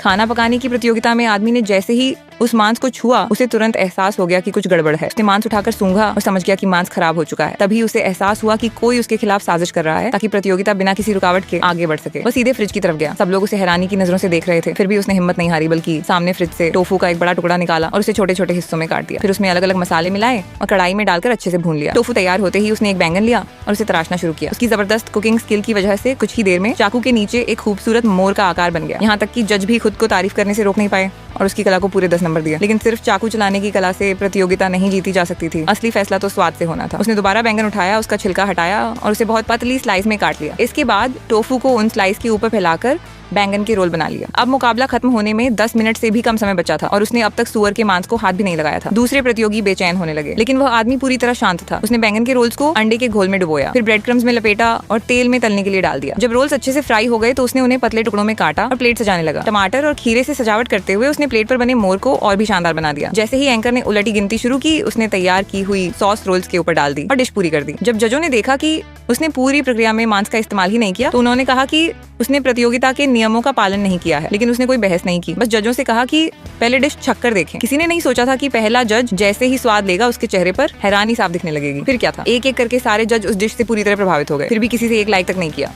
खाना पकाने की प्रतियोगिता में आदमी ने जैसे ही उस मांस को छुआ, उसे तुरंत एहसास हो गया कि कुछ गड़बड़ है। उसने मांस उठाकर सूंघा और समझ गया कि मांस खराब हो चुका है। तभी उसे एहसास हुआ कि कोई उसके खिलाफ साजिश कर रहा है ताकि प्रतियोगिता बिना किसी रुकावट के आगे बढ़ सके। वो सीधे फ्रिज की तरफ गया। सब लोग उसे हैरानी की नजरों से देख रहे थे, फिर भी उसने हिम्मत नहीं हारी, बल्कि सामने फ्रिज से टोफू का एक बड़ा टुकड़ा निकाला और उसे छोटे छोटे हिस्सों में काट दिया। फिर उसमें अलग अलग मसाले मिलाए और कढ़ाई में डालकर अच्छे से भून लिया। टोफू तैयार होते ही उसने एक बैंगन लिया और उसे तराशना शुरू किया। उसकी जबरदस्त कुकिंग स्किल की वजह से कुछ ही देर में चाकू के नीचे एक खूबसूरत मोर का आकार बन गया। यहाँ तक कि जज भी खुद को तारीफ करने से रोक नहीं पाए और उसकी कला को पूरे 10 नंबर दिए। लेकिन सिर्फ चाकू चलाने की कला से प्रतियोगिता नहीं जीती जा सकती थी। असली फैसला तो स्वाद से होना था। उसने दोबारा बैंगन उठाया, उसका छिलका हटाया और उसे बहुत पतली स्लाइस में काट लिया। इसके बाद टोफू को उन स्लाइस के ऊपर फैलाकर बैंगन के रोल बना लिया। अब मुकाबला खत्म होने में 10 मिनट से भी कम समय बचा था और उसने अब तक सुअर के मांस को हाथ भी नहीं लगाया था। दूसरे प्रतियोगी बेचैन होने लगे, लेकिन वह आदमी पूरी तरह शांत था। उसने बैंगन के रोल्स को अंडे के घोल में डुबोया, फिर ब्रेड क्रम्स में लपेटा और तेल में तलने के लिए डाल दिया। जब रोल्स अच्छे से फ्राई हो गए तो उसने उन्हें पतले टुकड़ों में काटा और प्लेट सजाने लगा। टमाटर और खीरे से सजावट करते हुए उसने प्लेट पर बने मोर को और भी शानदार बना दिया। जैसे ही एंकर ने उलटी गिनती शुरू की, उसने तैयार की हुई सॉस रोल्स के ऊपर डाल दी और डिश पूरी कर दी। जब जजों ने देखा कि उसने पूरी प्रक्रिया में मांस का इस्तेमाल ही नहीं किया, तो उन्होंने कहा कि उसने प्रतियोगिता के नियमों का पालन नहीं किया है। लेकिन उसने कोई बहस नहीं की, बस जजों से कहा कि पहले डिश छक्कर देखें। किसी ने नहीं सोचा था कि पहला जज जैसे ही स्वाद लेगा उसके चेहरे पर हैरानी साफ दिखने लगेगी। फिर क्या था, एक एक करके सारे जज उस डिश से पूरी तरह प्रभावित हो गए, फिर भी किसी से एक लाइक तक नहीं किया।